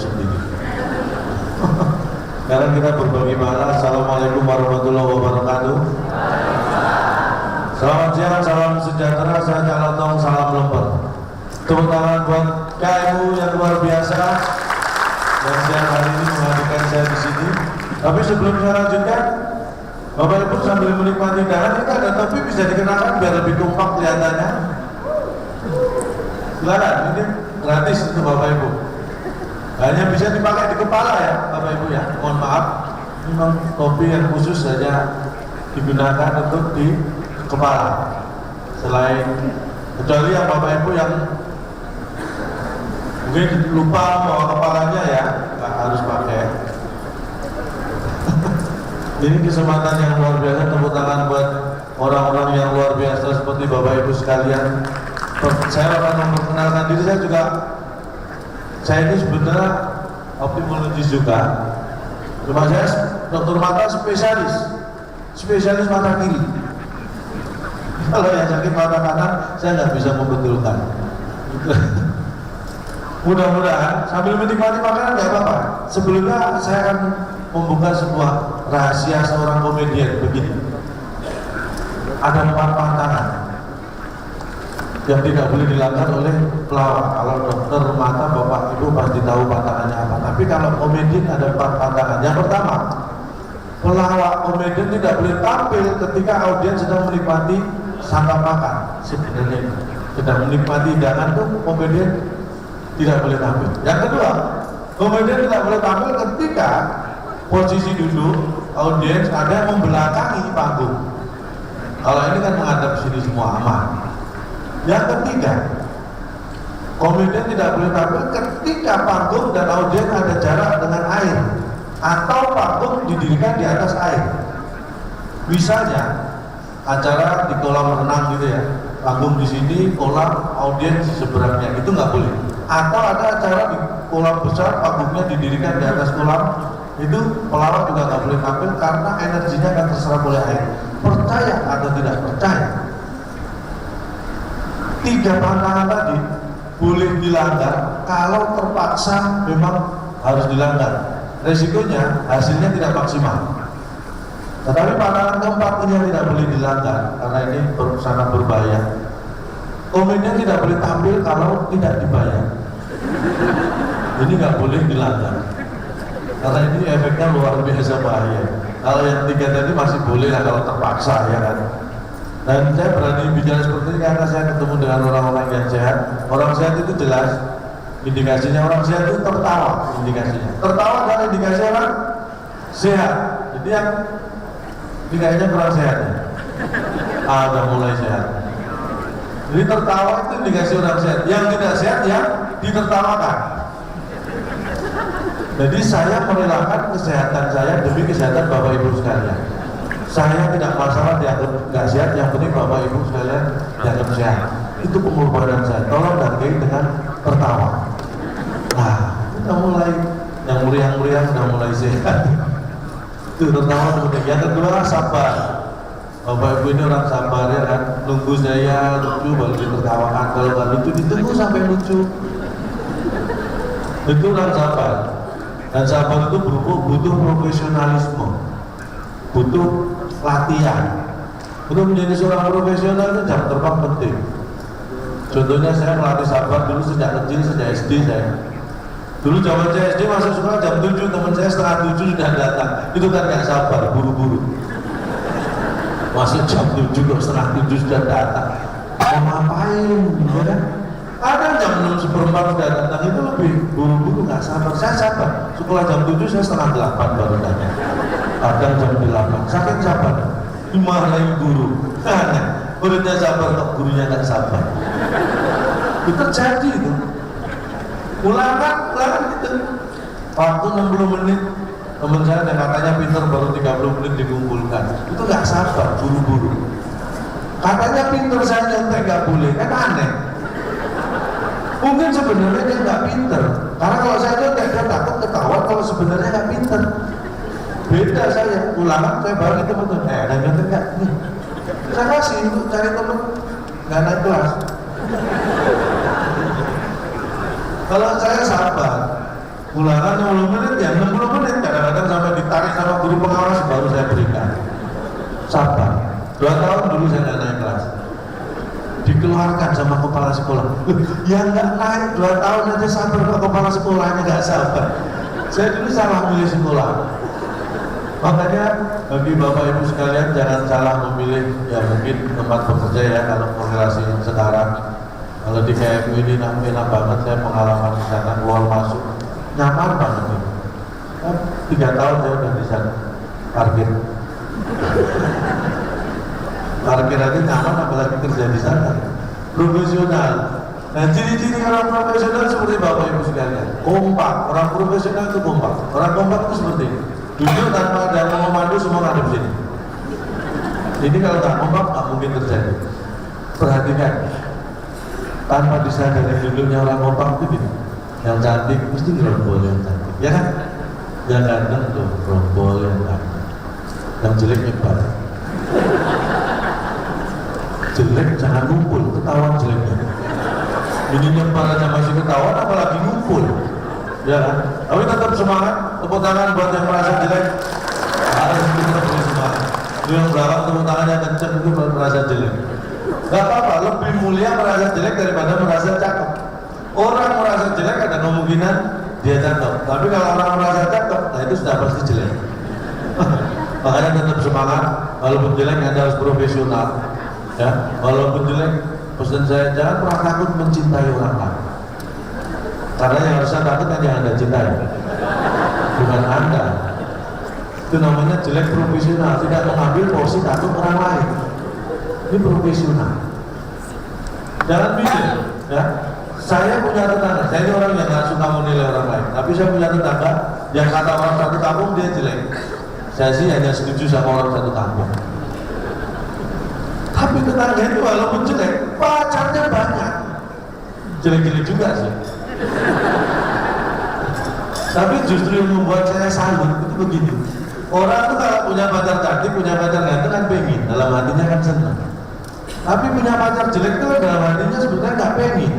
sendiri. Sekarang kita berbagi makna. Assalamualaikum warahmatullahi wabarakatuh. Selamat siang, salam sejahtera, saya Calotong, salam lemper. Tepuk tangan buat KMU yang luar biasa yang siang hari ini menghadirkan saya di sini. Tapi sebelum saya lanjutkan, Bapak Ibu sambil menikmati hidangan, kita ada topi bisa dikenakan biar lebih kompak kelihatannya. Silakan, ini gratis untuk Bapak Ibu. Hanya bisa dipakai di kepala ya, Bapak Ibu ya. Mohon maaf, memang topi yang khusus saja digunakan untuk di kepala. Selain kecuali yang Bapak Ibu yang mungkin lupa bawa kepalanya ya, nggak harus pakai. Ini kesempatan yang luar biasa, tepuk tangan buat orang-orang yang luar biasa seperti Bapak Ibu sekalian. Saya akan memperkenalkan diri saya ini sebenarnya ophthalmologis juga. Cuma saya dokter mata spesialis mata kiri. Kalau yang sakit mata kanan, saya nggak bisa membetulkan. Mudah-mudahan sambil menikmati makanan nggak apa-apa. Sebelumnya saya akan membuka sebuah rahasia seorang komedian begini. Ada 4 pantangan yang tidak boleh dilanggar oleh pelawak. Kalau dokter mata Bapak Ibu pasti tahu pantangannya apa. Tapi kalau komedian ada 4 pantangan. Yang pertama, pelawak komedian tidak boleh tampil ketika audiens sedang menikmati santap makan. Sebenarnya sedang menikmati hidangan tuh komedian tidak boleh tampil. Yang kedua, komedian tidak boleh tampil ketika posisi duduk audiens ada yang membelakangi panggung. Kalau ini kan menghadap sini semua aman. Yang ketiga, komedian tidak boleh tampil ketika panggung dan audiens ada jarak dengan air atau panggung didirikan di atas air. Misalnya acara di kolam renang gitu ya, panggung di sini, kolam, audiens di seberangnya, itu nggak boleh. Atau ada acara di kolam besar, panggungnya didirikan di atas kolam, itu pelawak juga nggak boleh tampil karena energinya akan terserap oleh air. Percaya atau tidak percaya, 3 pantangan tadi boleh dilanggar kalau terpaksa memang harus dilanggar. Resikonya hasilnya tidak maksimal. Tetapi pantangan keempat ini yang tidak boleh dilanggar karena ini sangat berbahaya. Komedian tidak boleh tampil kalau tidak dibayar. Ini nggak boleh dilanggar karena ini efeknya luar biasa bahaya. Kalau yang 3 tadi masih boleh lah kalau terpaksa ya kan. Dan saya berani bicara seperti ini karena saya ketemu dengan orang-orang yang sehat. Orang sehat itu jelas indikasinya, orang sehat itu tertawa indikasinya. Tertawa adalah indikasi orang sehat. Jadi yang indikasinya kurang sehat ya? Udah mulai sehat. Jadi tertawa itu indikasi orang sehat. Yang tidak sehat ya ditertawakan. Jadi saya merelakan kesehatan saya demi kesehatan Bapak Ibu sekalian. Saya tidak masalah dianggap nggak sehat, yang penting Bapak Ibu sekalian dianggap sehat. Itu pengorbanan saya. Tolong hargai dengan tertawa. Nah, kita mulai yang meriang-meriang sudah mulai sehat. Itu tertawa penting. Yang kedua, sabar. Bapak Ibu ini orang sabar ya kan. Nunggu saya lucu baru ditertawakan. Kalau nggak lucu ditunggu sampai lucu. Itu orang sabar. Dan sabar itu butuh profesionalisme, butuh latihan. Untuk menjadi seorang profesional itu jam terbang penting. Contohnya saya melatih sabar dulu sejak kecil, sejak SD saya. Dulu zaman saya SD masuk sekolah jam 7, teman saya setengah 7 sudah datang. Itu kan nggak sabar, buru-buru. Masuk jam 7 kok setengah 7 sudah datang. Mau ngapain? Ya kan? Ada jam 6:15 sudah datang, itu lebih buru-buru, nggak sabar. Saya sabar. Sekolah jam 7 saya setengah 8 baru datang. Kadang jam 8. Saking sabar. Dimarahi guru. Muridnya sabar kok gurunya nggak sabar. Itu terjadi itu. Ulangan gitu. Waktu 60 menit, teman saya yang katanya pinter baru 30 menit dikumpulkan. Itu nggak sabar, buru-buru. Katanya pinter, saya nyontek nggak boleh, kan aneh. Mungkin sebenarnya dia nggak pinter, karena kalau saya nyontek dia takut ketahuan kalau sebenarnya nggak pinter. Beda saya, ulangan saya balik teman-teman, ada nyontek nggak? Saya kasih untuk cari teman, nggak naik kelas. Kalau saya sabar, ulangan 60 menit ya 60 menit, kadang-kadang sampai ditarik sama guru pengawas baru saya berikan. Sabar, 2 tahun dulu saya nggak naik kelas, dikeluarkan sama kepala sekolah. Ya nggak naik 2 tahun aja sabar, kok kepala sekolahnya nggak sabar. Saya dulu salah milih sekolah. Makanya bagi Bapak Ibu sekalian jangan salah memilih ya mungkin tempat bekerja ya. Kalau korelasi sekarang, kalau di KMU ini enak banget, saya pengalaman di sana keluar masuk nyaman banget ini. 3 tahun saya udah di sana parkir aja nyaman, apalagi kerja di sana. Profesional. Nah, ciri-ciri orang profesional seperti Bapak Ibu sekalian, kompak. Orang profesional itu kompak. Orang kompak itu seperti ini. Duduk tanpa ada yang memandu, semua ngadep sini. Ini kalau nggak kompak nggak mungkin terjadi. Perhatikan, tanpa disadari duduknya orang kompak itu gini. Yang cantik mesti gerombol yang cantik, ya kan? Yang ganteng tuh gerombol yang ganteng. Yang jelek nyebar. Jelek jangan ngumpul, ketahuan jeleknya. Ini nyebar aja masih ketahuan, apalagi ngumpul. Ya kan? Tapi tetap semangat, tepuk tangan buat yang merasa jelek. Harus kita beri semangat. Itu yang berapa tepuk tangannya kenceng itu merasa jelek. Gak apa-apa, lebih mulia merasa jelek daripada merasa cakep. Orang merasa jelek ada kemungkinan dia cakep. Tapi kalau orang merasa cakep, nah itu sudah pasti jelek. Makanya tetap semangat. Walaupun jelek Anda harus profesional. Ya, walaupun jelek, pesan saya jangan pernah takut mencintai orang lain. Karena yang harus Anda takut kan yang Anda cintai, bukan Anda. Itu namanya jelek profesional, tidak mengambil porsi takut orang lain. Ini profesional. Jangan pikir, ya. Saya punya tetangga, saya ini orang yang nggak suka menilai orang lain. Tapi saya punya tetangga yang kata orang satu kampung dia jelek. Saya sih hanya setuju sama orang satu kampung. Tapi tetangga itu walaupun jelek, pacarnya banyak. Jelek-jelek juga sih. Tapi justru yang membuat saya salut itu begini. Orang tuh kalau punya pacar cantik, punya pacar ganteng kan pengen, dalam hatinya kan senang. Tapi punya pacar jelek itu dalam hatinya sebenarnya nggak pengen.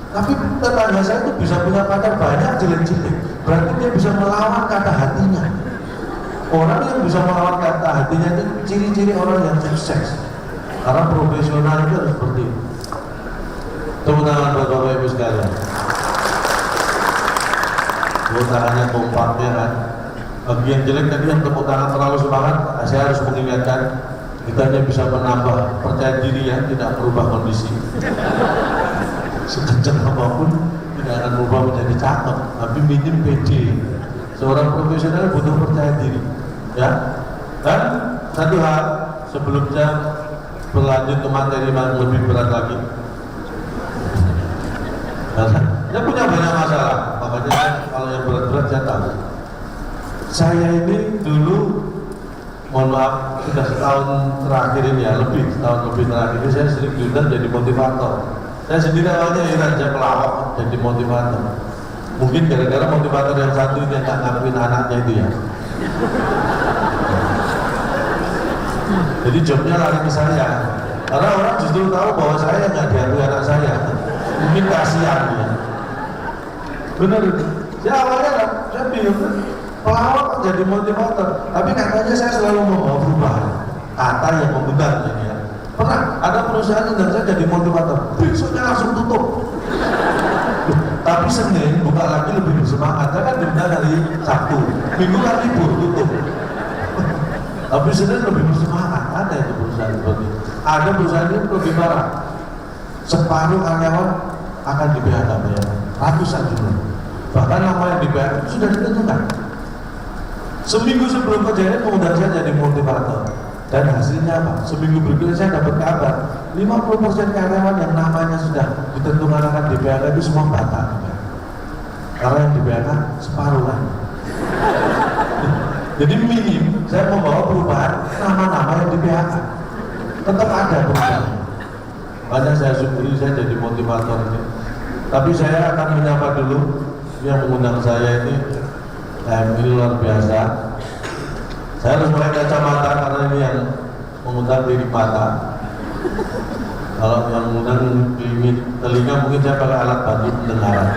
Tapi tetangga saya itu bisa punya pacar banyak jelek-jelek, berarti dia bisa melawan kata hatinya. Orang yang bisa melawan kata hatinya itu ciri-ciri orang yang sukses. Karena profesional itu harus seperti itu. Tepuk tangan buat Bapak Ibu sekalian. Tepuk tangannya kompaknya kan. Bagi yang jelek tadi yang tepuk tangan terlalu semangat, saya harus mengingatkan kita hanya bisa menambah percaya diri ya, tidak merubah kondisi. Sekencang apapun tidak akan berubah menjadi cakep, tapi minim pede. Seorang profesional butuh percaya diri, ya. Dan satu hal sebelum saya berlanjut ke materi yang lebih berat lagi, saya punya banyak masalah, makanya kalau yang berat-berat saya tahu. Saya ini dulu, mohon maaf, sudah setahun terakhir ini ya, setahun lebih terakhir ini saya sering diundang jadi motivator. Saya sendiri awalnya heran, saya pelawak jadi motivator. Mungkin gara-gara motivator yang satu ini yang tak ngakuin anaknya itu ya. Jadi jobnya lari ke saya. Karena orang justru tahu bahwa saya nggak diakui anak saya. Mungkin kasihan ya. Benar itu. Saya awalnya saya bingung, pelawak jadi motivator. Tapi katanya saya selalu membawa perubahan. Kata yang membenar ini ya. Pernah ada perusahaan yang saya jadi motivator, besoknya langsung tutup. Tapi Senin buka lagi lebih bersemangat. Saya kan denda dari Sabtu, Minggu kan libur tutup. Tapi Senin lebih bersemangat. Ada itu perusahaan seperti itu. Ada perusahaan yang lebih parah. Separuh karyawan akan di PHK ya, ratusan jumlah. Bahkan nama yang di PHK itu sudah ditentukan. Seminggu sebelum kejadian mengundang saya jadi motivator. Dan hasilnya apa? Seminggu berikutnya saya dapat kabar 50% karyawan yang namanya sudah ditentukan akan di PHK itu semua batal. Karena yang di PHK separuh kan. Jadi minim saya membawa perubahan nama-nama yang di PHK. Tetap ada perubahan. Banyak saya syukuri saya jadi motivator ini. Tapi saya akan menyapa dulu yang mengundang saya ini luar biasa. Saya harus pakai kacamata karena ini yang mengundang klinik mata. Kalau yang mengundang klinik telinga mungkin saya pakai alat bantu pendengaran.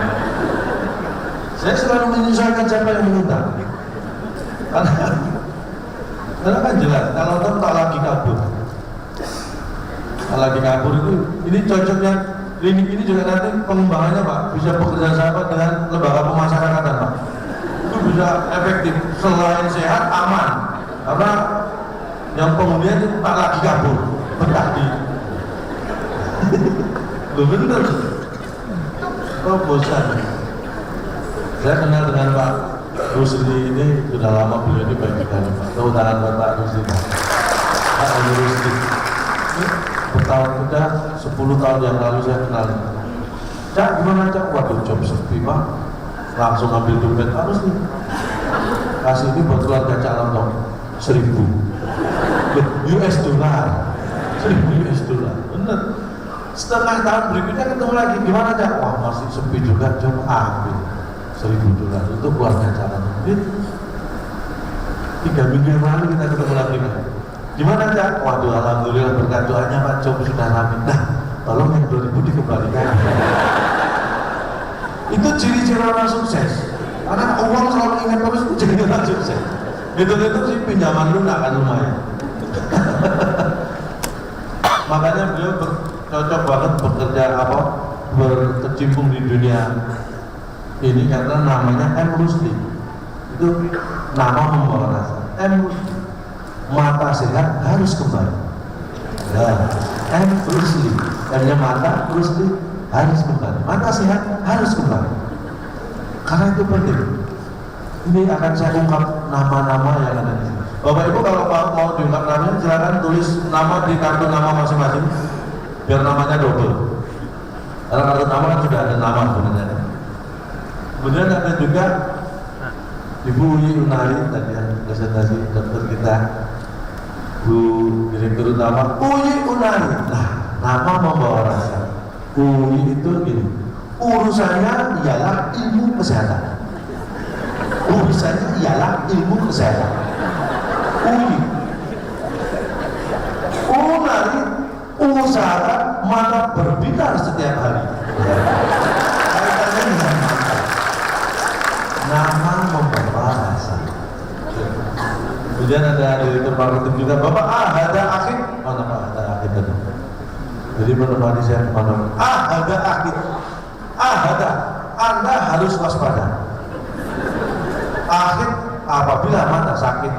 Saya selalu menyesuaikan siapa yang meminta. Karena kan jelas, kalau toh tak lagi kabur. Tak lagi kabur itu, ini cocoknya klinik ini juga nanti pengembangannya Pak bisa bekerja sama dengan lembaga pemasyarakatan Pak. Itu bisa efektif, selain sehat aman. Karena yang penghuninya itu tak lagi kabur, betah di. Loh bener. Oh bosan. Saya kenal dengan Pak Rusli ini sudah lama, beliau ini baik sekali. Keutamaan Pak Rusli. Pak Rusli. Bertahun sudah 10 tahun yang lalu saya kenal. Cak gimana Cak? Waduh job sepi Pak. Langsung ambil dompet Pak Rusli. Kasih ini buat keluarga Cak Lontong 1.000 US dollar. 1.000 US dollar. Bener. Setengah tahun berikutnya ketemu lagi, gimana Cak? Wah masih sepi juga, coba ambil 1.000 dolar untuk keluarga Cak Lontong. 3 minggu yang lalu kita ketemu lagi kan. Gimana Cak? Waduh alhamdulillah berkat doanya Pak Job sudah rapi. Nah tolong yang 2.000 dikembalikan. Itu ciri-ciri orang sukses. Karena uang selalu ingat terus itu jadi orang sukses. Itu sih pinjaman lunak kan lumayan. Makanya beliau cocok banget bekerja berkecimpung di dunia ini karena namanya M. Rusli. Itu nama membawa rasa. M. Rusli. Mata sehat harus kembali. Nah, M. Rusli. M-nya mata, Rusli harus kembali. Mata sehat harus kembali. Karena itu penting. Ini akan saya ungkap nama-nama yang ada di sini. Bapak Ibu kalau mau diungkap namanya silakan tulis nama di kartu nama masing-masing biar namanya double. Karena kartu nama kan sudah ada nama sebenarnya. Kemudian ada juga Ibu Unari tadi yang presentasi dokter kita, Bu Direktur Utama Uyi Unari. Nah, nama membawa rasa. Uyi itu gini, urusannya ialah ilmu kesehatan. Urusannya ialah ilmu kesehatan. Uyi. Unari usaha mata berbinar setiap hari. Kaitannya dengan mata. Nama membawa rasa. Kemudian ada direktur marketing juga, Bapak ada akhir. Mana Pak ada akhir tadi? Jadi menemani saya kemana-mana. Ada akhir. Ada. Anda harus waspada. Akhir apabila mata sakit.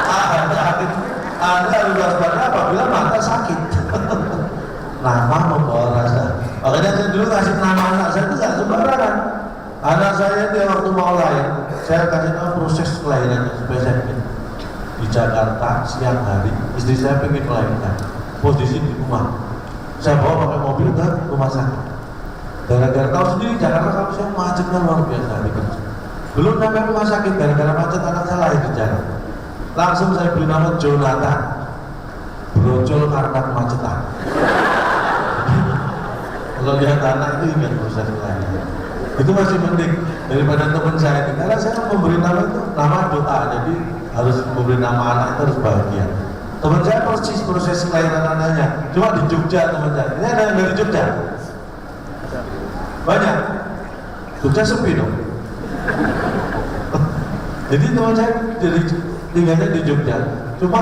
Ada akhir. Anda harus waspada apabila mata sakit. Nama membawa rasa. Makanya saya dulu kasih nama anak saya itu nggak sembarangan. Anak saya dia waktu mau lahir, saya kasih tahu proses kelahirannya supaya saya ingin di Jakarta siang hari, istri saya pengen melahirkan, posisi di rumah. Saya bawa pakai mobil ke rumah sakit. Gara-gara tahu sendiri Jakarta kalau saya macetnya luar biasa hari kerja. Belum sampai rumah sakit gara-gara macet anak saya lahir di jalan. Langsung saya beri nama Jonathan, brojol karena kemacetan. Kalau lihat anak itu ingat proses kelahiran. Itu masih mending daripada teman saya ini, karena saya memberi nama itu nama doa, jadi harus memberi nama anak itu harus bahagia. Teman saya persis proses kelahiran anaknya, cuma di Jogja teman saya. Ini ada yang dari Jogja? Banyak. Jogja sepi dong. Jadi teman saya jadi tinggalnya di Jogja, cuma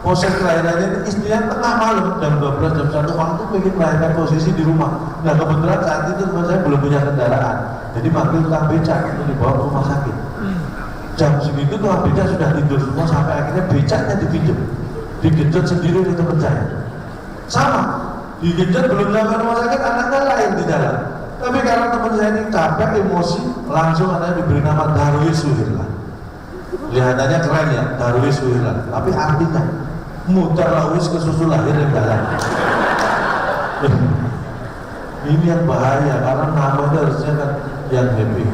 proses kelahirannya istrinya tengah malam jam 12 jam 1 waktu pengen melahirkan posisi di rumah. Nah kebetulan saat itu teman saya belum punya kendaraan, jadi manggil tukang becak untuk dibawa ke rumah sakit. Jam segitu tukang becak sudah tidur semua sampai akhirnya becaknya digenjot sendiri oleh teman saya. Sama, digenjot belum sampai rumah sakit anaknya lain di jalan. Tapi karena teman saya ini capek emosi, langsung anaknya diberi nama Darwis Suhirlan. Kelihatannya keren ya, Darwis Suhirlan. Tapi artinya mutar lawis ke susu lahir yang jalan. Ini yang bahaya karena nama itu harusnya kan yang happy.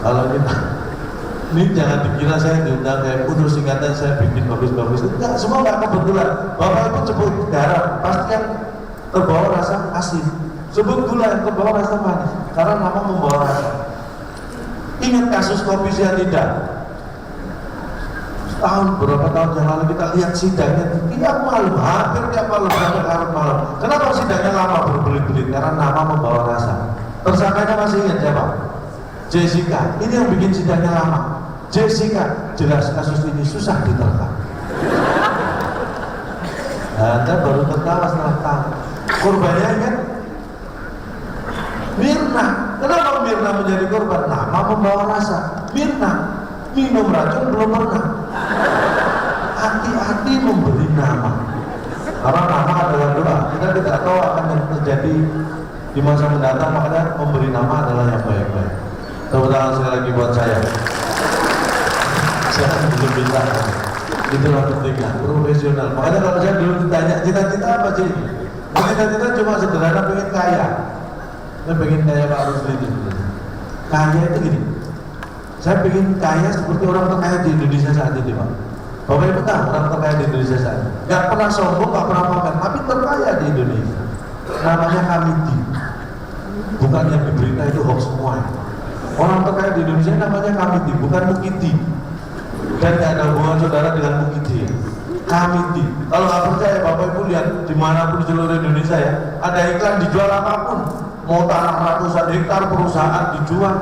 Kalau kita ini jangan dikira saya diundang kayak terus singkatan saya bikin bagus-bagus. Enggak, semua nggak kebetulan. Bapak Ibu sebut garam, pasti yang terbawa rasa asin. Sebut gula yang terbawa rasa manis. Karena nama membawa rasa. Ingat kasus kopi cyanida. Beberapa tahun yang lalu kita lihat sidangnya tiap malam, hampir tiap malam sampai larut malam. Kenapa sidangnya lama berbelit-belit? Karena nama membawa rasa. Tersangkanya masih ingat siapa? Jessica, ini yang bikin sidangnya lama. Jessica, jelas kasus ini susah diterka. Anda baru tertawa setelah tahu. Korbannya kan Mirna. Kenapa Mirna menjadi korban? Nama membawa rasa. Mirna, minum racun belum pernah. Hati-hati memberi nama. Karena nama adalah doa. Kita tidak tahu akan yang terjadi di masa mendatang, makanya memberi nama adalah yang baik-baik. Tepuk tangan sekali lagi buat saya. Saya belum bisa. Itulah pentingnya, profesional. Makanya kalau saya dulu ditanya cita-cita apa sih? Cita-cita cuma sederhana, pengen kaya. Saya pengen kaya Pak Rusli itu. Kaya itu gini. Saya pengen kaya seperti orang terkaya di Indonesia saat ini, Pak. Bapak Ibu tahu orang terkaya di Indonesia saat ini. Gak pernah sombong, gak pernah makan, tapi terkaya di Indonesia. Namanya Kamiti. Bukan yang di berita itu hoax semua. Orang terkaya di Indonesia namanya Kamiti, bukan Mukidi. Dan tidak ada hubungan saudara dengan Mukidi. Kamiti. Kalau nggak percaya Bapak Ibu lihat dimanapun di seluruh Indonesia ya, ada iklan dijual apapun. Mau tanah ratusan hektar perusahaan dijual,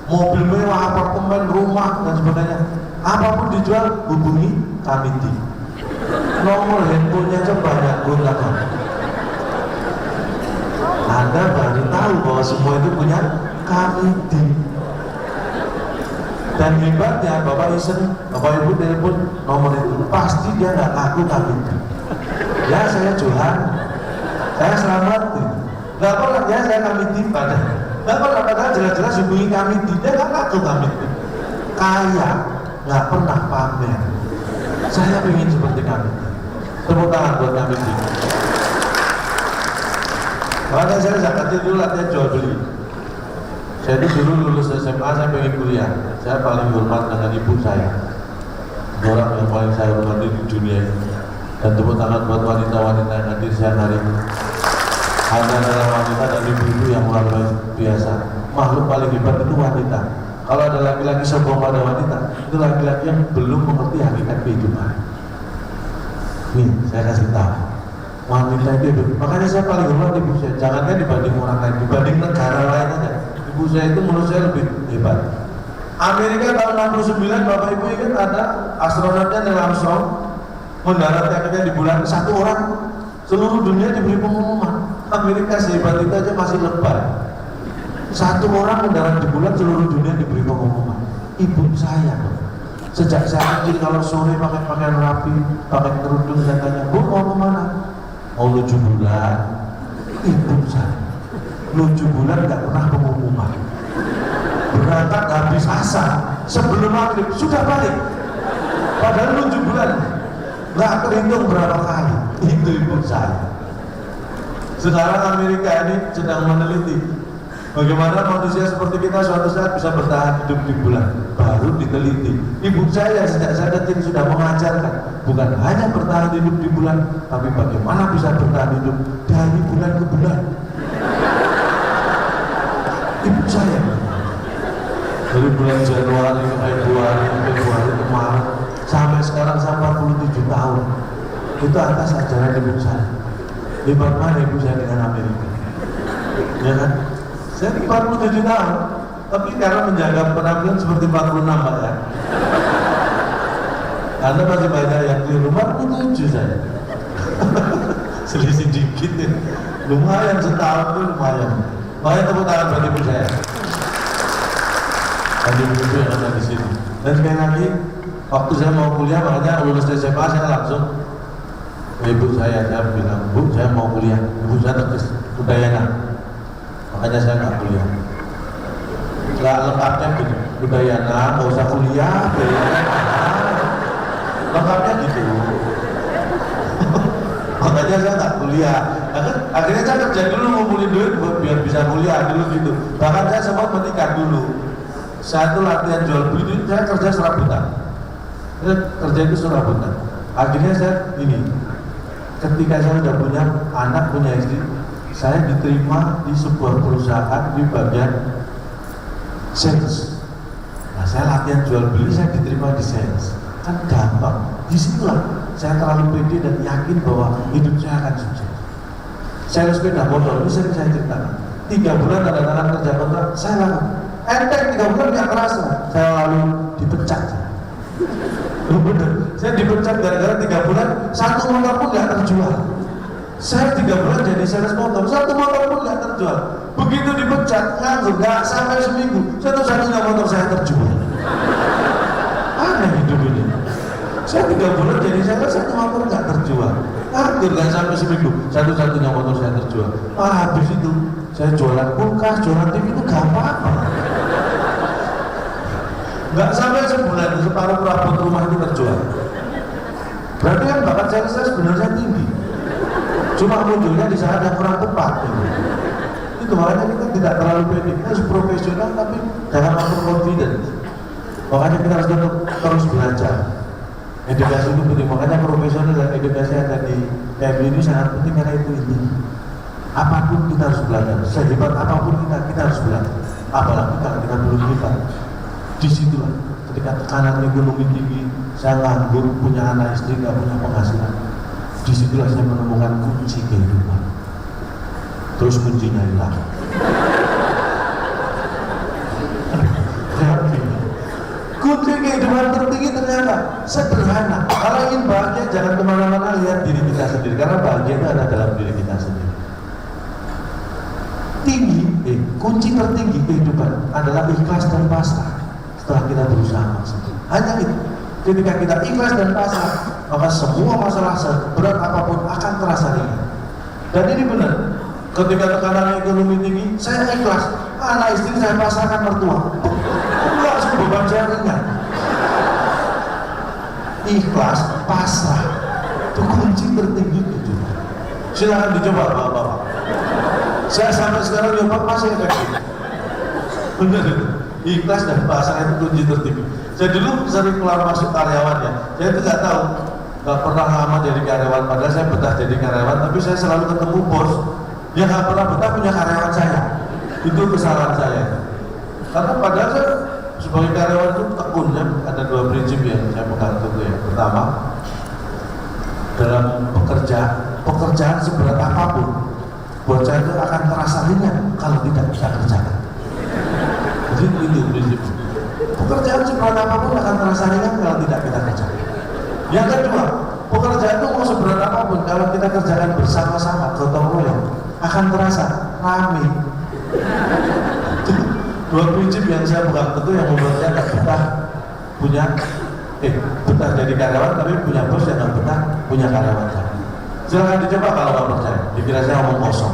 mobil mewah, apartemen, rumah dan sebagainya. Apapun dijual, hubungi Kamiti. Nomor handphonenya aja banyak gunakan. Anda baru tahu bahwa semua itu punya Kamiti. Dan hebatnya Bapak iseng, Bapak Ibu telepon nomor itu, pasti dia nggak ngaku Kamiti. Ya saya Johan, saya selamat. Nggak pernah ya saya Kamiti padahal. Nggak pernah padahal jelas-jelas hubungi Kamiti. Dia nggak ngaku Kamiti. Kaya, nggak pernah pamer. Saya ingin seperti Kamiti. Tepuk tangan buat Kamiti. Makanya saya kecil dulu latihan jual beli. Saya itu dulu lulus SMA, saya pengen kuliah. Saya paling hormat dengan ibu saya. Orang yang paling saya hormati di dunia ini. Dan tepuk tangan buat wanita-wanita yang hadir siang hari ini. Anda adalah wanita dan ibu-ibu yang luar biasa. Makhluk paling hebat itu wanita. Kalau ada laki-laki sombong pada wanita, itu laki-laki yang belum mengerti hakikat kehidupan. Nih, saya kasih tahu. Wanita itu, makanya saya paling hormat ibu saya. Jangankan dibanding orang lain, dibanding negara lain aja. Ibu saya itu menurut saya lebih hebat. Amerika tahun 69, Bapak Ibu ingat ada astronotnya Neil Armstrong mendarat kakinya di bulan, satu orang. Seluruh dunia diberi pengumuman. Amerika sehebat itu aja masih lebay. Satu orang mendarat di bulan, seluruh dunia diberi pengumuman. Ibu saya, sejak saya kecil kalau sore pakai pakaian rapi, pakai kerudung dan tanya, Bu mau kemana? Mau 7 bulan. Ibu saya 7 bulan nggak pernah pengumuman. Berangkat habis asar, sebelum maghrib sudah balik. Padahal 7 bulan nggak terhitung berapa kali. Itu ibu saya. Sekarang Amerika ini sedang meneliti bagaimana manusia seperti kita suatu saat bisa bertahan hidup di bulan. Baru diteliti. Ibu saya sejak saya kecil sudah mengajarkan bukan hanya bertahan hidup di bulan, tapi bagaimana bisa bertahan hidup dari bulan ke bulan. Ibu saya dari bulan Januari ke Februari ke Maret sampai sekarang 47 tahun itu atas ajaran ibu saya. Hebat mana ibu saya dengan Amerika, ya kan? Saya 47 tahun, tapi karena menjaga penampilan seperti 46 Pak ya. Anda masih banyak yang di rumah 47 saya. Selisih dikit ya. Lumayan setahun itu lumayan. Makanya tepuk tangan buat ibu saya. Tadi ibu yang ada di sini. Dan sekali lagi, waktu saya mau kuliah, makanya lulus SMA saya langsung ibu saya bilang, Bu, saya mau kuliah. Ibu saya terus Udayana. Makanya saya nggak kuliah. Nggak lengkapnya gitu. Udayana, nggak usah kuliah. Lengkapnya gitu. Makanya saya nggak kuliah. Akhirnya saya kerja dulu ngumpulin duit biar bisa kuliah dulu gitu. Bahkan saya sempat menikah dulu. Saya tuh latihan jual beli, saya kerja serabutan. Saya kerja itu serabutan. Akhirnya saya ini, ketika saya sudah punya anak, punya istri, saya diterima di sebuah perusahaan di bagian sales. Nah, saya latihan jual beli, saya diterima di sales. Kan gampang. Disitulah saya terlalu pede dan yakin bahwa hidup saya akan sukses. Sales sepeda motor, itu sering saya ceritakan. 3 bulan ada tangan kerja kontrak, saya lakukan. enteng 3 bulan nggak kerasa, saya lalu dipecat. Bener, saya dipecat gara-gara 3 bulan, 1 motor pun nggak terjual. Saya 3 bulan jadi sales motor, 1 motor pun nggak terjual. Begitu dipecat, nganggur, nggak sampai seminggu, satu-satunya motor saya terjual. Aneh hidup ini. Saya 3 bulan jadi sales, 1 motor nggak terjual. Nganggur, nggak sampai seminggu, satu-satunya motor saya terjual. Habis itu saya jualan kulkas, jualan TV itu gak apa-apa. Nggak sampai sebulan, separuh perabot rumah itu terjual. Berarti kan bakat saya sebenarnya tinggi. Cuma munculnya di saat yang kurang tepat. Itu makanya kita tidak terlalu pede. Kita harus profesional tapi jangan over confident. Makanya kita harus terus belajar. Edukasi itu penting. Makanya profesional dan edukasi yang ada di PMI ini sangat penting karena itu ini. Apapun kita harus belajar. Sehebat apapun kita harus belajar. Apalagi kalau kita belum hebat. Disitulah ketika tekanan ekonomi tinggi, saya nganggur, punya anak istri, nggak punya penghasilan. Disitulah saya menemukan kunci kehidupan. Terus kuncinya hilang. Kunci kehidupan tertinggi ternyata sederhana. Kalau ingin bahagia jangan kemana-mana, lihat diri kita sendiri. Karena bahagia itu ada dalam diri kita sendiri. Kunci tertinggi kehidupan adalah ikhlas dan pasrah. Setelah kita berusaha maksimal, hanya itu. Ketika kita ikhlas dan pasrah, maka semua masalah seberat apapun akan terasa ringan. Dan ini benar. Ketika tekanan ekonomi tinggi, saya ikhlas. Anak istri saya pasrahkan mertua. Langsung beban saya ringan. Ikhlas, pasrah, itu kunci tertinggi kehidupan. Silahkan dicoba, bapak-bapak. Saya sampai sekarang nyoba masih efektif. Benar itu. Ikhlas dan pasrah itu kunci tertinggi. Saya dulu sering keluar masuk karyawan ya. Saya itu nggak tahu, nggak pernah lama jadi karyawan. Padahal saya betah jadi karyawan, tapi saya selalu ketemu bos yang nggak pernah betah punya karyawan saya. Itu kesalahan saya. Karena padahal saya sebagai karyawan itu tekun ya. Ada 2 prinsip yang saya pegang itu ya. Pertama, dalam pekerjaan seberat apapun, buat saya itu akan terasa ringan kalau tidak bisa kerjakan. Jadi itu prinsip. Pekerjaan seberat apapun akan terasa ringan kalau tidak kita kerjakan. Yang kedua, pekerjaan itu mau seberat apapun kalau kita kerjakan bersama-sama, gotong royong, akan terasa rame. 2 prinsip yang saya pegang tentu yang membuat saya tidak betah punya betah jadi karyawan, tapi punya bos yang tidak betah punya karyawan. Silahkan dicoba kalau nggak percaya. Dikira saya omong kosong.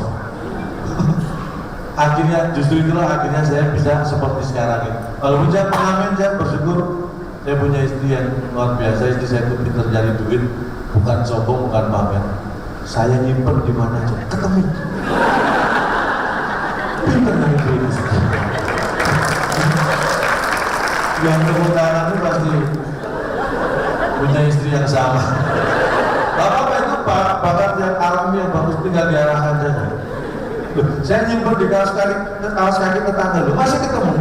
Akhirnya justru itulah akhirnya saya bisa seperti sekarang ini. Kalau saya pengamen, saya bersyukur saya punya istri yang luar biasa. Istri saya itu pintar cari duit, bukan sombong, bukan pamer. Saya nyimpen di mana aja ketemu. Pintar cari duit. Yang tepuk tangan itu pasti punya istri yang sama. Bapak itu bakat yang alami yang bagus, tinggal diarahkan saja. Saya nyimpen di kaos kaki tetangga loh, masih ketemu.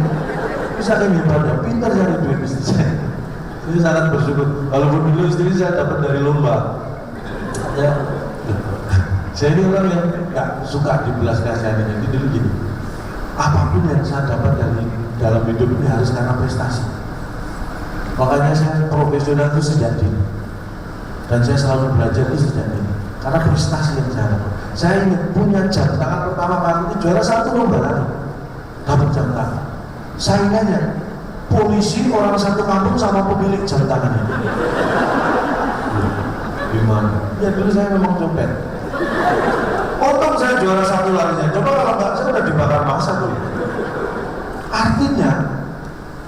Bisa kan hebatnya, pintar cari duit istri saya. Saya sangat bersyukur. Walaupun dulu istri saya dapat dari lomba. Ya, saya ini orang yang nggak suka dibelas kasihan. Jadi dulu gini, apapun yang saya dapat dari dalam hidup ini harus karena prestasi. Makanya saya profesional itu sejak dini. Dan saya selalu belajar itu sejak dini. Karena prestasi yang saya dapat. Saya ingin punya jam tangan pertama kali itu juara 1 lomba lari. Dapat jam tangan. Saingannya polisi orang satu kampung sama pemilik jam tangan ini. Gimana? Ya dulu saya memang copet. Untung saya juara 1 larinya. Coba kalau enggak saya udah dibakar masa tuh. Artinya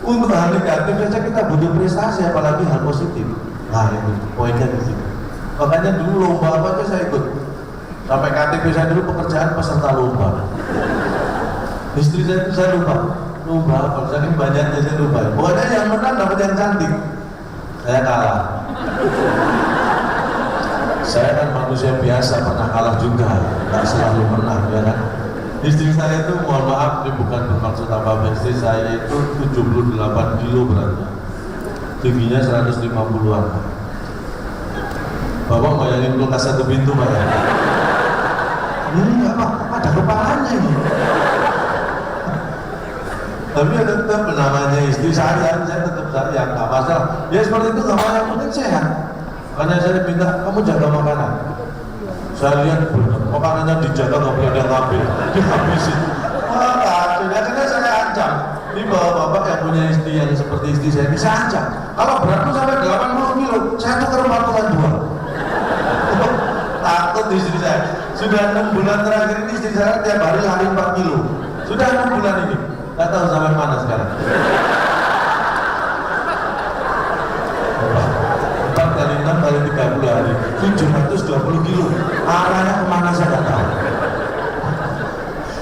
untuk hal negatif saja kita butuh prestasi, apalagi hal positif. Nah itu poinnya di sini. Makanya dulu lomba apa aja saya ikut. Sampai KTP saya dulu pekerjaan peserta lomba. Istri saya itu saya lupa. Lomba apa? Saking banyaknya saya lupa. Pokoknya yang menang dapat yang cantik. Saya kalah. Saya kan manusia biasa, pernah kalah juga. Tak selalu menang, ya kan? Istri saya itu, mohon maaf, ini bukan bermaksud apa-apa. Istri saya itu 78 kilo beratnya. Tingginya 150-an. Bapak bayangin kulkas 1 pintu, Pak ya? Ini apa? Ada kepalanya ini. Tapi ya tetap namanya istri saya tetap sayang, nggak masalah. Ya seperti itu nggak apa-apa, yang penting sehat. Karena saya minta kamu jaga makanan. Saya lihat makanannya dijaga nggak boleh ada ngambil, dihabisin. Wah kacau, akhirnya saya ancam. Ini bapak-bapak yang punya istri yang seperti istri saya bisa ancam. Kalau beratku sampai 80 kilo, saya tukar 42. Takut istri saya. Sudah 6 bulan terakhir ini istri saya tiap hari lari 4 kilo. Sudah 6 bulan ini. Nggak tahu sampai mana sekarang. 4 kali 6 kali 30 hari 720 kilo. Arahnya kemana saya nggak tahu.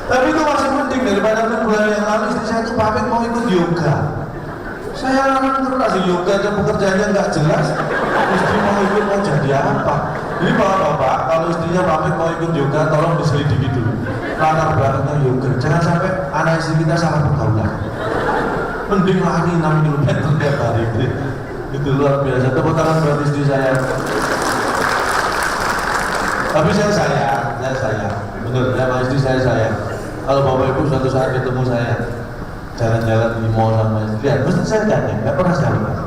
Tapi itu masih penting daripada 6 bulan yang lalu istri saya itu pamit mau ikut yoga. Saya larang terus yoga aja pekerjaannya nggak jelas. Istri mau ikut mau jadi apa? Jadi bapak-bapak kalau istrinya pamit mau ikut yoga tolong diselidiki dulu latar belakangnya yoga. Jangan sampai anak istri kita salah pergaulan. Mending lari 6 km tiap hari. Itu luar biasa. Tepuk tangan buat istri saya. Tapi saya sayang. Bener, sama istri saya sayang. Kalau bapak ibu suatu saat ketemu saya jalan-jalan di mall sama istri, lihat, mesti saya tanya, nggak pernah saya lepas.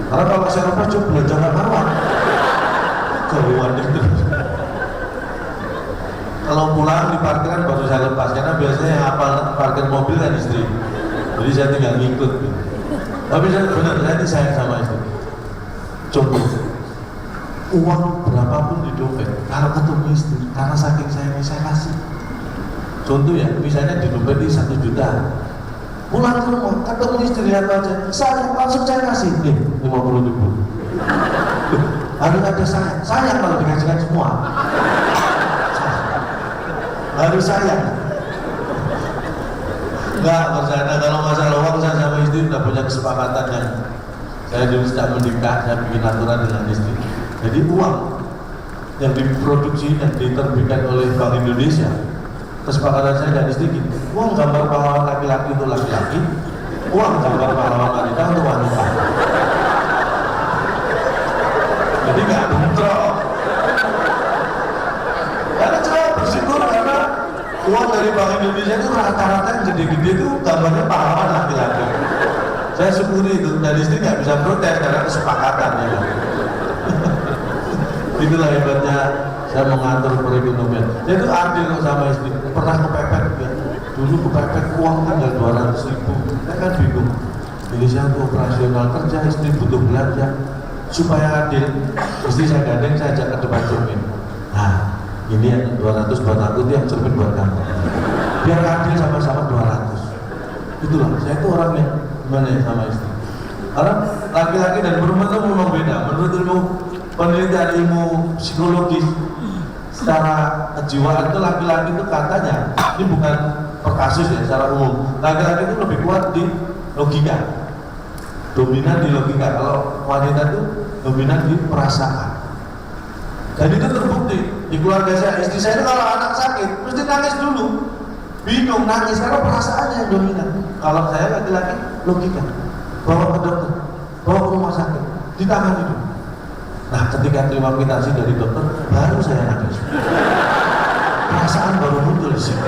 Karena kalau saya lepas cuma belajar nggak karuan. Keluar itu. Kalau pulang di parkiran baru saya lepas, karena biasanya yang apa parkir mobil kan istri. Jadi saya tinggal ngikut. Tapi saya benar, saya sayang sama istri. Contoh, uang berapapun di dompet, kalau ketemu istri, karena saking sayangnya saya kasih. Contoh ya, misalnya di dompet ini 1 juta. Pulang ke rumah, ketemu istri, lihat aja, saya langsung saya kasih, 50 ribu. Harus ada sayang kalau dikasihkan semua. Harus sayang. Enggak, bercanda. Kalau masalah uang saya sama istri sudah punya kesepakatan yang saya dulu sejak menikah, saya bikin aturan dengan istri. Jadi uang yang diproduksi dan diterbitkan oleh Bank Indonesia, kesepakatan saya dan istri gini, uang gambar pahlawan laki-laki untuk laki-laki, uang gambar pahlawan wanita untuk wanita. Jadi nggak bentrok. Karena saya bersyukur karena uang dari Bank Indonesia itu rata-rata yang gede-gede itu gambarnya pahlawan laki-laki. Saya syukuri itu, dan istri nggak bisa protes karena kesepakatan ya. Itulah hebatnya saya mengatur perekonomian. Dia itu adil sama istri. Pernah kepepet ya. Dulu kepepet uang tinggal 200 ribu. Saya kan bingung. Jadi saya untuk operasional kerja, istri butuh belanja. Supaya adil, istri saya gandeng, saya ajak ke depan cermin. Nah, ini yang 200 buat aku, itu yang cermin buat kamu. Biar adil sama-sama 200. Itulah, saya itu orang yang gimana ya sama istri. Karena laki-laki dan perempuan itu memang beda. Menurut ilmu penelitian ilmu psikologis, secara kejiwaan itu laki-laki itu katanya, ini bukan per kasus ya, secara umum. Laki-laki itu lebih kuat di logika, dominan di logika. Kalau wanita itu dominan di perasaan. Dan itu terbukti di keluarga saya. Istri saya itu kalau anak sakit mesti nangis dulu, bingung nangis karena perasaannya yang dominan. Kalau saya laki-laki logika, bawa ke dokter, bawa ke rumah sakit, ditangani dulu. Nah, ketika terima kwitansi dari dokter, baru saya nangis. Perasaan baru muncul di sini.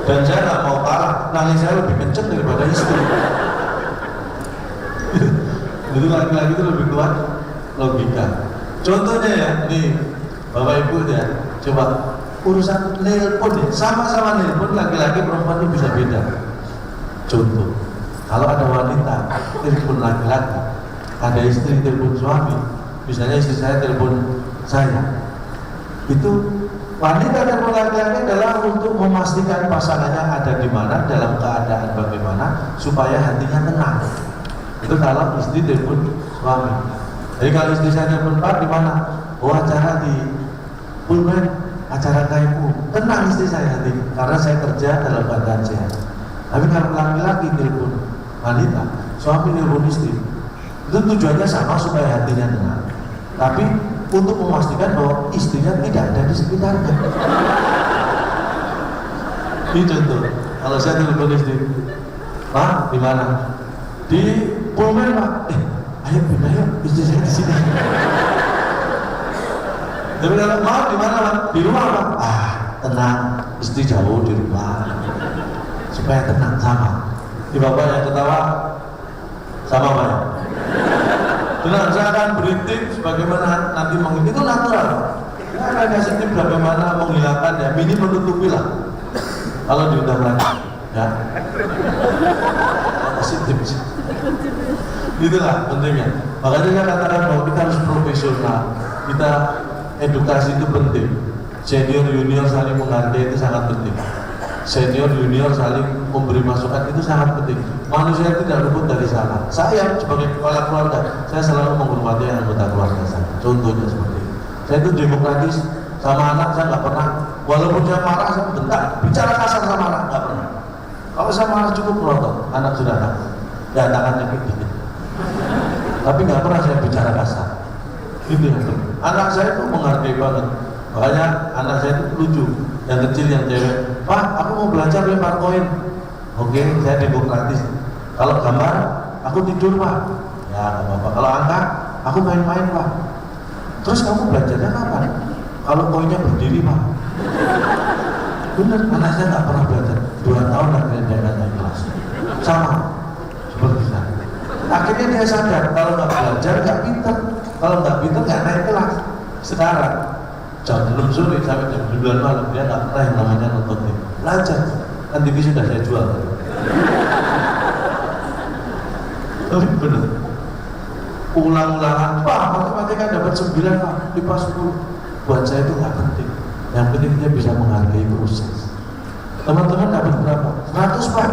Dan saya nggak mau kalah, nangis saya lebih kenceng daripada istri. Itu laki-laki itu lebih kuat logika. Contohnya ya, nih Bapak Ibu ya, coba urusan nelpon ya, sama-sama nelpon laki-laki perempuan itu bisa beda. Contoh, kalau ada wanita telepon laki-laki, ada istri telepon suami, misalnya istri saya telepon saya, itu wanita telepon laki-laki adalah untuk memastikan pasangannya ada di mana, dalam keadaan bagaimana, supaya hatinya tenang. Itu kalau istri telepon suami. Jadi kalau istri saya telepon, Pak di mana? Oh, acara di Pulpen, acara kaimu. Tenang istri saya hati, karena saya kerja dalam keadaan sehat. Tapi kalau laki-laki telepon wanita, suami telepon istri, itu tujuannya sama supaya hatinya tenang. Tapi untuk memastikan bahwa istrinya tidak ada di sekitarnya. Ini contoh. Kalau saya telepon istri, Pak di mana? Di Pulpen, Pak. Ayo pindah yuk, istri saya di sini. Tapi kalau maaf di mana, Pak? Di rumah, Pak. Ah, tenang, istri jauh di rumah. supaya tenang, sama. Di bapak yang ketawa sama Pak ya? Tenang, saya akan berintik sebagaimana nanti itu natural. Saya akan kasih tip bagaimana menghilangkan ya, mini menutupi lah kalau diundang lagi ya. Kasih tips itulah pentingnya. Makanya saya katakan bahwa kita harus profesional, kita edukasi itu penting. Senior junior saling menghargai itu sangat penting. Senior junior saling memberi masukan itu sangat penting. Manusia tidak luput dari salah. Saya sebagai kepala keluarga, saya selalu menghormati anggota keluarga saya. Contohnya seperti itu. Saya itu demokratis sama anak, saya nggak pernah. Walaupun saya marah, saya bentak. Bicara kasar sama anak nggak pernah. Kalau saya marah cukup melotot, anak sudah tahu. Ya tangannya dikit. Tapi nggak pernah saya bicara kasar. Itu yang penting. Anak saya itu menghargai banget. Makanya anak saya itu lucu. Yang kecil, yang cewek, Pak, aku mau belajar lempar koin. Oke, saya demokratis. Kalau gambar, aku tidur Pak. Ya nggak apa-apa. Kalau angka, aku main-main Pak. Terus kamu belajarnya kapan? Kalau koinnya berdiri Pak. Bener, anak saya nggak pernah belajar. 2 tahun akhirnya dia nggak naik kelas. Sama, seperti saya. Akhirnya dia sadar kalau nggak belajar nggak pinter. Kalau nggak pinter nggak naik kelas. Sekarang jam 6 sore sampai jam 9 malam dia nggak pernah yang namanya nonton TV. Belajar, kan TV sudah saya jual. Tapi benar. Ulang-ulangan, Pak, matematika dapat 9 Pak, IPA 10. Buat saya itu nggak penting. Yang penting dia bisa menghargai proses. Teman-teman dapat berapa? 100 Pak.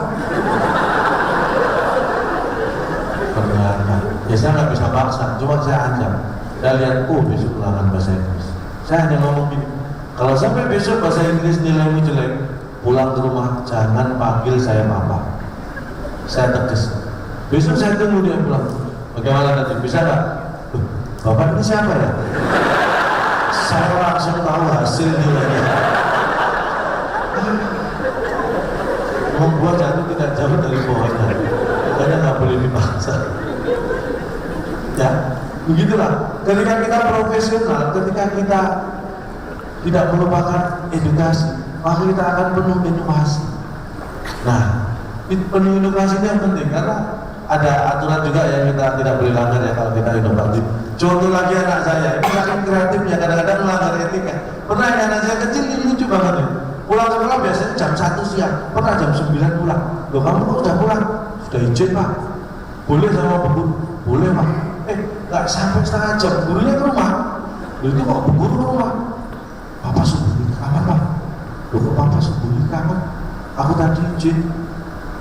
Ternyata, ya saya nggak bisa paksa, cuma saya ancam. Saya lihat, besok ulangan bahasa Inggris. Saya hanya ngomong gini, kalau sampai besok bahasa Inggris nilaimu jelek, pulang ke rumah jangan panggil saya papa. Saya tegas. Besok saya tunggu dia pulang. Bagaimana nanti? Bisa nggak? Bapak ini siapa ya? Saya langsung tahu hasil nilainya. Membuat jatuh tidak jauh dari pohonnya. Makanya nggak boleh dipaksa. Ya, begitulah. Ketika kita profesional, ketika kita tidak melupakan edukasi, maka kita akan penuh inovasi. Nah, penuh inovasi ini yang penting karena ada aturan juga yang kita tidak boleh langgar ya kalau kita inovatif. Contoh lagi anak saya, ini saking kreatifnya kadang-kadang melanggar etika. Pernah yang anak saya kecil ini lucu banget nih. Pulang sekolah biasanya jam 1 siang, pernah jam 9 pulang. Loh kamu kok udah pulang? Sudah izin Pak. Boleh sama Bu? Boleh Pak. Nggak sampai setengah jam, gurunya ke rumah. Loh itu kok guru ke rumah? Papa sembunyi ke kamar Pak. Loh kok Papa sembunyi ke kamar? Aku tadi izin.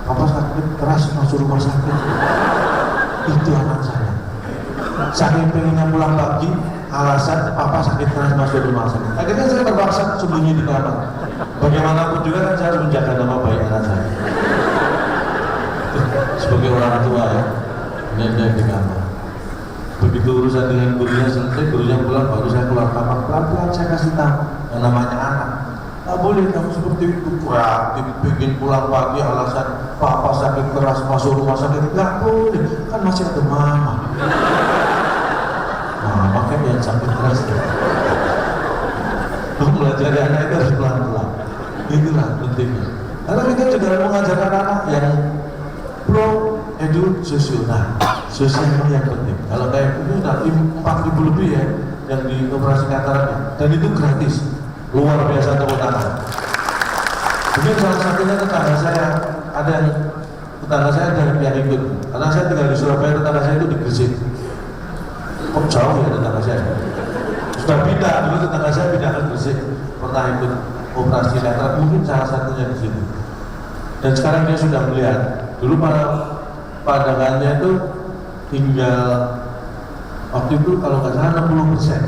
Papa sakit keras masuk rumah sakit. Itu anak saya. Saking pengennya pulang pagi, alasan Papa sakit keras masuk rumah sakit. Akhirnya saya terpaksa sembunyi di kamar. Bagaimanapun juga kan saya harus menjaga nama baik anak saya. Sebagai orang tua ya, dia di kamar. Begitu urusan dengan gurunya selesai, gurunya pulang, baru saya keluar kamar. Pelan-pelan saya kasih tahu yang namanya anak. Tak boleh kamu seperti itu, kreatif, bikin pulang pagi alasan Papa sakit keras masuk rumah sakit. Nggak boleh, kan masih ada mama. Nah, makanya yang sakit keras. Belajar anak itu harus pelan-pelan. Itulah pentingnya. Karena kita juga mengajarkan anak yang pro edu sosio. Nah, sosial ini yang penting. Kalau kayak ini udah 4.000 lebih ya yang di operasi katarak dan itu gratis. Luar biasa tepuk tangan. Mungkin salah satunya tetangga saya ada yang ikut. Karena saya tinggal di Surabaya, tetangga saya itu di Gresik. Kok jauh ya tetangga saya? Sudah pindah, dulu tetangga saya pindah ke Gresik. Pernah ikut operasi katarak, mungkin salah satunya di sini. Dan sekarang dia sudah melihat. Dulu para pandangannya itu tinggal waktu itu kalau nggak salah 60%.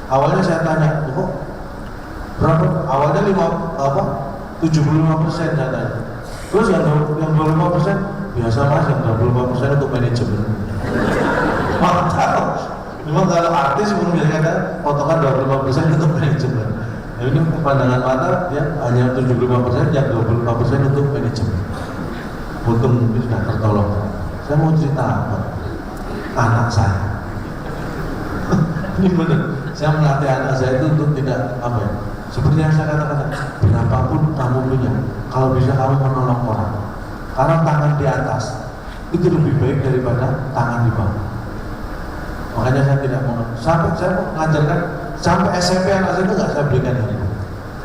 Awalnya saya tanya, kok berapa? Awalnya 75% saya tanya. Terus yang 25% biasa Mas, yang 25% untuk manajemen. Mantap. Memang kalau artis belum biasanya potongan 25% untuk manajemen. Nah, ini pandangan mata ya hanya 75%, yang 25% untuk manajemen. Untung mungkin sudah tertolong. Saya mau cerita apa? Anak saya. Ini benar. Saya melatih anak saya itu untuk tidak apa ya? Seperti yang saya katakan, berapapun kamu punya, kalau bisa kamu menolong orang, karena tangan di atas itu lebih baik daripada tangan di bawah. Makanya saya tidak mau, sampai saya mau mengajarkan sampai SMP anak saya itu nggak saya belikan handphone.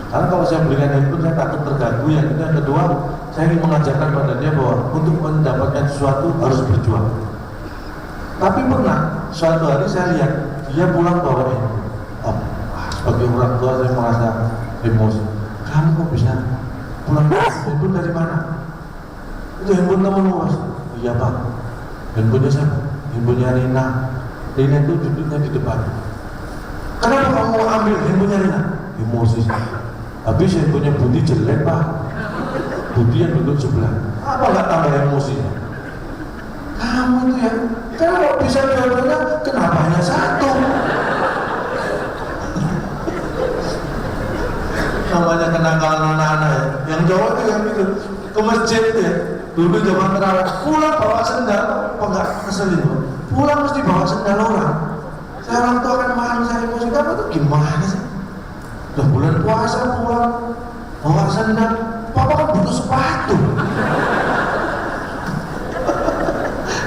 Karena kalau saya belikan handphone saya takut terganggu. Yang kedua, saya ingin mengajarkan pada dia bahwa untuk mendapatkan sesuatu harus berjuang. Tapi pernah suatu hari saya lihat dia pulang bawa handphone. Sebagai orang tua saya merasa emosi. Kamu kok bisa pulang bawa handphone dari mana? Itu handphone teman Mas. Iya Pak. Handphonenya siapa? Handphonenya Rina. Rina itu duduknya di depan. Kenapa kamu mau ambil handphonenya Rina? Emosi. Habis handphonenya Budi jelek Pak. Budi yang duduk sebelah. Apa nggak tambah emosinya? Kamu itu ya, kalau bisa dua-duanya, kenapa hanya satu? Namanya kenakalan anak-anak ya. Yang Jawa itu yang itu ke masjid itu ya. Dulu zaman terawih, pulang bawa sendal, apa enggak keselin? Pulang mesti bawa sendal orang. Saya orang tua kan marah, saya emosi, kamu itu gimana sih? Udah bulan puasa pulang bawa sendal, papa kan butuh sepatu.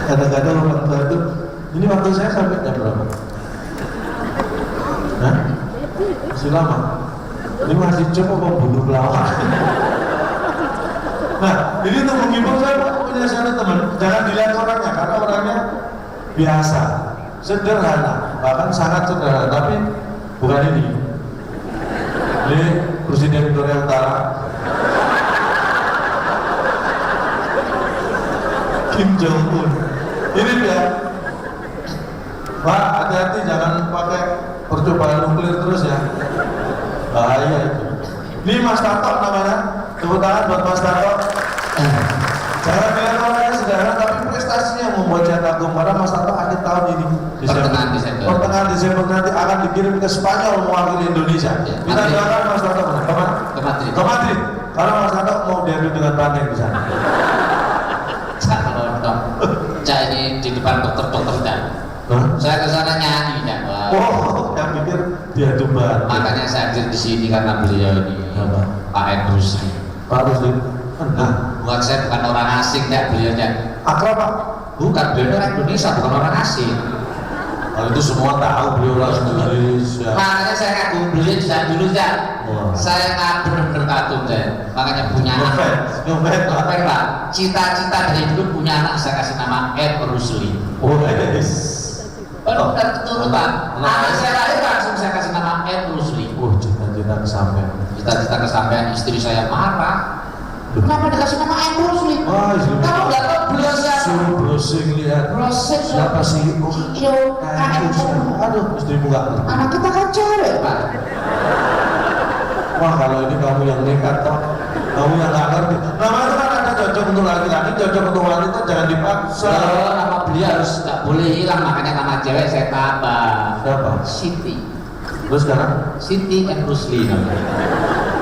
Kadang-kadang orang tua itu, ini waktu saya sampai jam berapa? Hah? Masih lama? Ini masih coba bunuh pelawak. Nah, ini untuk menghibur saya punya satu teman, jangan dilihat orangnya, karena orangnya biasa, sederhana, bahkan sangat sederhana, tapi bukan ini. Ini Presiden Korea Utara, Kim Jong Un. Ini dia, Pak, hati-hati jangan pakai percobaan nuklir terus ya, bahaya itu. Ini Mas Tato namanya, tepuk tangan buat Mas Tato. Jangan bilang orangnya sederhana, tapi prestasinya yang membuat saya kagum. Karena Mas Tato akhir tahun ini, pertengahan Desember nanti akan dikirim ke Spanyol mewakili Indonesia. Ya, kita doakan Mas Tato kemana? Ke Madrid. Karena Mas Tato mau diadu dengan Bandeng di sana. Cak ini di depan dokter-dokter dan saya ke sana nyanyi ya. Oh, yang pikir diadu Bandeng. Makanya saya hadir di sini karena beliau ini Pak Ed Rusli. Pak Rusli. Nah, buat saya bukan orang asing ya beliaunya. Akrab Pak? Bukan, beliau orang Indonesia, bukan orang asing. Kalau itu semua tahu beliau orang Indonesia. Makanya saya kagum beliau sejak dulu ya. Saya benar-benar kagum saya. Makanya punya anak. Ngefans Pak. Cita-cita dari dulu punya anak saya kasih nama Ed Rusli. Oh, yes. Benar keturutan. Anak saya lahir langsung saya kasih nama Ed Rusli. Cita-cita kesampaian. Cita-cita kesampaian, istri saya marah. Kenapa dikasih nama Ed Rusli? Wah, kamu nggak tahu beliau siapa? Suruh browsing lihat. Browsing siapa sih? Oh, iya, aduh, istrimu nggak ngerti. Anak kita kan cewek Pak. Wah, kalau ini kamu yang nekat toh, kamu yang nggak ngerti. Nama itu kan ada cocok untuk laki-laki, cocok untuk wanita, jangan dipaksa. Nama beliau harus nggak boleh hilang, makanya nama cewek saya tambah. Siapa? Siti. Terus sekarang? Siti Ed Rusli namanya.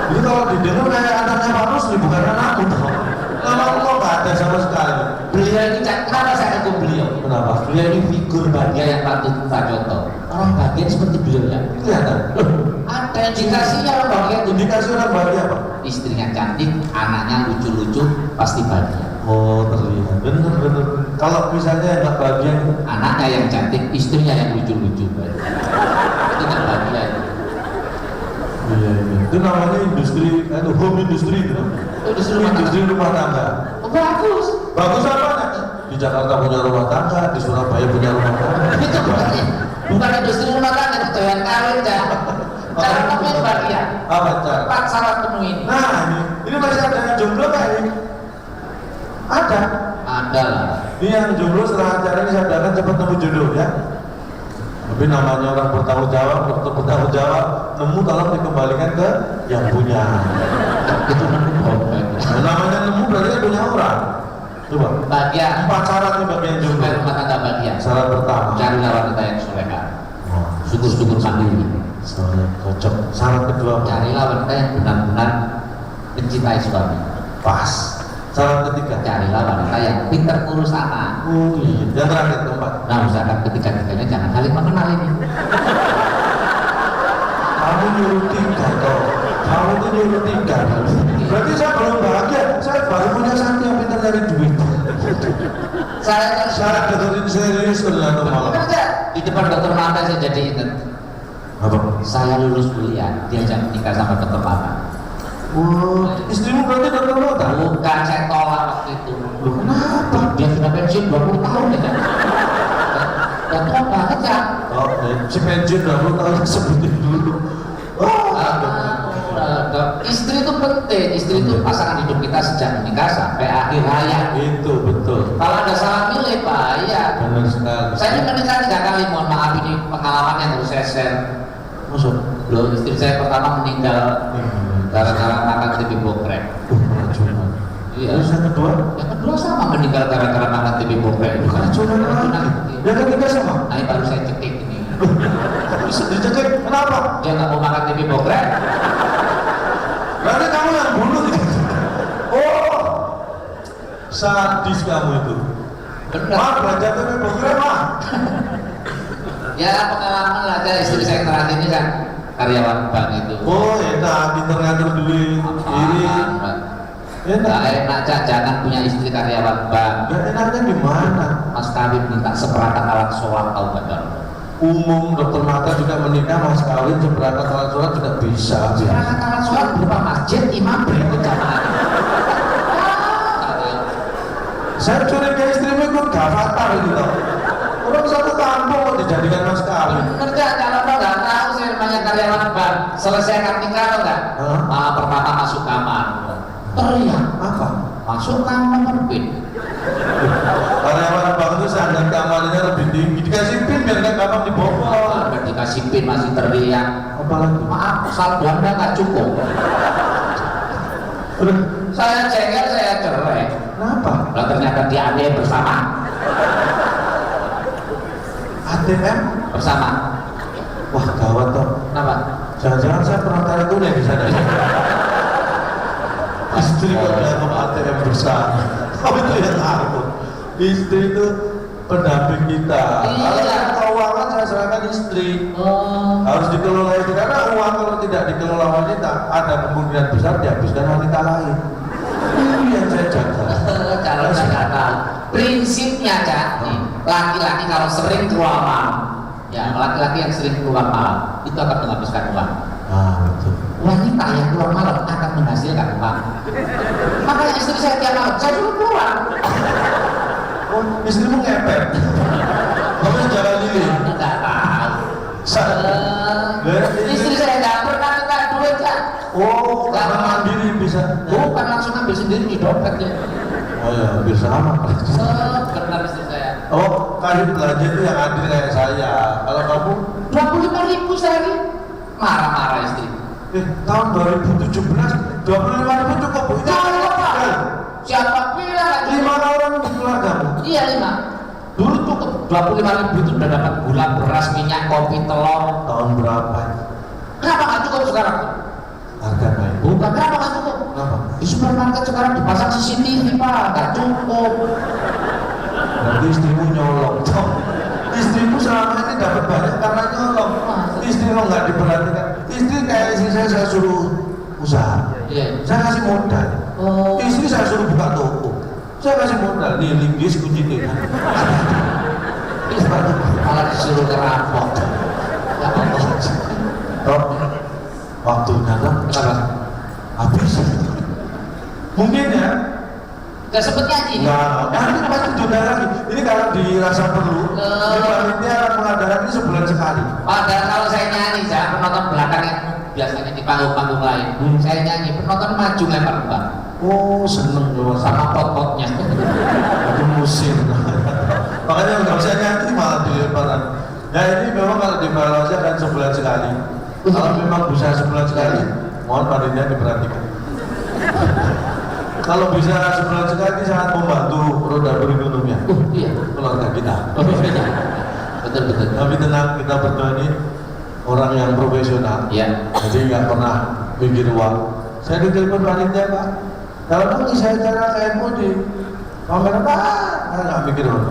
Ini kalau didengar kayak anaknya Pak Rusli, bukan anakku toh. Nama aku kok nggak ada sama sekali. Beliau ini kenapa saya kagum beliau? Kenapa? Beliau ini figur bahagia yang patut kita contoh. Orang bahagia seperti beliau ya. Kelihatan. Ada indikasinya orang bahagia. Indikasi orang bahagia apa? Istrinya cantik, anaknya lucu-lucu, pasti bahagia. Oh, terlihat. Bener. Kalau misalnya nggak bahagia, anaknya yang cantik, istrinya yang lucu-lucu, itu kan bahagia. Iya. Itu namanya industri, home industry itu. Industri rumah tangga. Oh, bagus. Bagus apa? Di Jakarta punya rumah tangga, di Surabaya punya rumah tangga. Itu bukan industri rumah tangga, itu doyan kawin ya. Cara nemuin bahagia. Apa cara? 4 syarat penuhin. Nah, ini masih ada yang jomblo nggak ini? Ada. Ada lah. Ini yang jomblo setelah acara ini saya doakan cepat nemu jodoh ya. Tapi namanya orang bertanggung jawab, nemu tolong dikembalikan ke yang punya. Itu nemu bohong. Namanya nemu berarti punya orang. Coba. Bahagia. 4 syarat nih bagi yang jomblo. Rumah tangga bahagia. Syarat pertama. Carilah wanita yang soleha. Syukur-syukur mandiri. Cocok. Syarat kedua. Carilah wanita yang benar-benar mencintai suami. Pas. Syarat ketiga. Carilah wanita yang pintar ngurus anak. Oh iya. Yang terakhir keempat. Nah, misalkan ketiga-tiganya jangan saling mengenal ini. Kamu nyuruh 3 toh. Kamu tuh nyuruh 3. Berarti saya belum bahagia cari duit. Saya Dokter serius ternyata malah. kerja di depan dokter mata saya jadi ingat. Apa? Saya lulus kuliah, diajak nikah sama dokter mata. Oh, istrimu berarti dokter mata? Bukan, saya tolak waktu itu. Loh, kenapa? Dia sudah pensiun 20 tahun ya kan? Dan tua banget ya. Oh, si pensiun 20 tahun sebutin dulu. Oh, Istri itu penting, istri itu pasangan hidup kita sejak menikah sampai akhir hayat. itu betul. Kalau ada salah pilih bahaya. Benar sekali. Saya ini menikah 3 kali, mohon maaf ini pengalaman yang harus saya share. Maksud? Loh, istri saya pertama meninggal gara-gara makan TV bokrek. Keracunan. Iya. Terus yang kedua? Yang kedua sama meninggal gara-gara makan TV bokrek. Itu kan Keracunan lagi. Yang ketiga sama? Nah, ini baru saya cetik ini. Bisa dicek, kenapa? Dia nggak mau makan TV bokrek. Berarti kamu yang bunuh. Oh, sadis kamu itu. Benar. Mah, belajar TV bokrek, mah. Ya pengalaman lah, ada istri saya terakhir ini kan karyawan bank itu. Oh, enak, pinter ngatur duit. Ini. Nggak Enak. enak, Cak, jangan punya istri karyawan bank. Gak enaknya gimana? Mas kawin minta seperangkat alat sholat tahu benar. Umum dokter mata juga menikah, mas kawin seberangkat alat sholat juga bisa. Seperangkat alat sholat berupa masjid, imam, berikut jamaah. Saya curiga istrimu ikut gavatar gitu loh. Orang satu kampung kok dijadikan mas kawin. Kerja kalau lo nggak tahu saya namanya karyawan bank. Selesai akad nikah lo nggak? Hah? Pertama masuk kamar. Teriak. Apa? Masuk kamar pin. Karyawan bank itu standar kamarnya lebih tinggi. Dikasih pin biar nggak gampang dibobol. Udah dikasih pin masih teriak. Apalagi? Maaf, saldo Anda nggak cukup. Udah. Saya cengkel, saya cerai. Kenapa? Lah ternyata dia ATM bersama. ATM? Bersama. Wah gawat toh. Kenapa? Jangan-jangan saya pernah tarik tunai di sana. Istri kok dalam ATM bersama. Kamu itu yang takut. Istri itu pendamping kita. Iya. Kalau keuangan saya serahkan istri. Oh. Harus dikelola istri karena uang kalau tidak dikelola wanita ada kemungkinan besar dihabiskan wanita lain. Ini yang saya jaga. Kalau saya nggak tahu. Prinsipnya Cak, nih, laki-laki kalau sering keluar malam, ya laki-laki yang sering keluar malam itu akan menghabiskan uang. Ah betul. Wanita yang keluar malam akan menghasilkan uang. Makanya istri saya tiap malam saya suruh keluar. Oh, istrimu ngepet. Kamu jalan lilin. Nggak tahu. Lah, Istri saya nggak pernah minta duit Cak. Oh, karena mandiri bisa. Bukan langsung ambil sendiri di dompet ya. Oh ya, hampir sama. Benar istri saya. Oh, kadit belanja itu yang adil kayak saya. Kalau kamu, 25.000 sehari. Marah-marah istri. tahun 2017, 25.000 cukup. Bu. Ini Cukup, Pak. kan? Siapa bilang? 5 orang di keluargamu. Iya 5. Dulu cukup 25.000 itu udah dapat gula, beras, minyak, kopi, telur. Tahun berapa? Kenapa nggak cukup sekarang? Harga naik. Bukan kenapa nggak cukup? Kenapa? Di supermarket sekarang dipasang CCTV Pak, nggak cukup. Nanti istrimu nyolong. Istrimu selama ini dapat banyak karena nyolong. Istri lo nggak diperhatikan. Istri kayak istri saya suruh usaha. Iya. Saya kasih modal. Oh. Istri saya suruh buka toko. Saya kasih modal. Nih, linggis kunci nih. Malah disuruh ngerampok. Ya Allah. Toh, waktunya kan Kenapa? habis. Mungkin ya. Gak sempet nyanyi. Nah, nanti pasti diundang lagi. Ini kalau dirasa perlu, di panitia akan mengadakan ini sebulan sekali. Padahal kalau saya nyanyi, saya penonton belakang yang biasanya di panggung-panggung lain, saya nyanyi, penonton maju lempar kembang Oh, seneng loh sama pot-potnya. itu musim. Makanya nggak usah nyanyi malah dilemparan. Ya ini memang kalau dievaluasi akan sebulan sekali. Kalau memang bisa sebulan sekali, mohon panitia diperhatikan. Kalau bisa sebulan sekali sangat membantu roda perekonomian Iya. keluarga kita. Betul-betul. Tapi tenang, kita berdua ini orang yang profesional. Iya. Jadi nggak pernah mikir uang. Saya ditelepon panitia Pak. Kalau nanti saya cara KMU di pamer apa? Saya nggak mikir uang.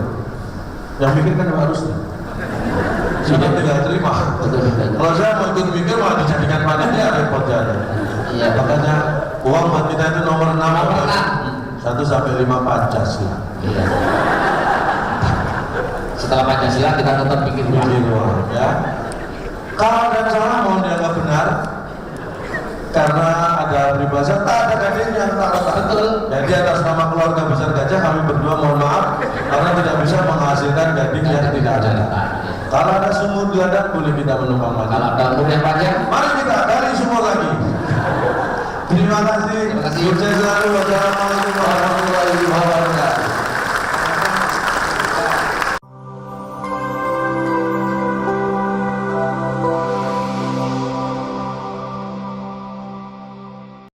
Yang mikir kan harus. Sudah tinggal terima. Betul-betul. Kalau saya mau ikut mikir malah dijadikan panitia repot jadi. Iya. Makanya uang buat kita itu nomor 6. Nomor 6. 1 sampai 5 Pancasila. Iya. Setelah Pancasila kita tetap bikin uang. Bikin uang, ya. Kalau ada salah mohon dianggap benar, karena ada peribahasa tak ada gading yang tak retak. Betul. Jadi atas nama keluarga besar gajah kami berdua mohon maaf karena tidak bisa menghasilkan gading yang tidak ada. Kalau ada sumur geladak boleh kita menumpang maju. Kalau ada umur yang panjang, Mari kita gali sumur lagi. Terima kasih. Terima kasih. Sukses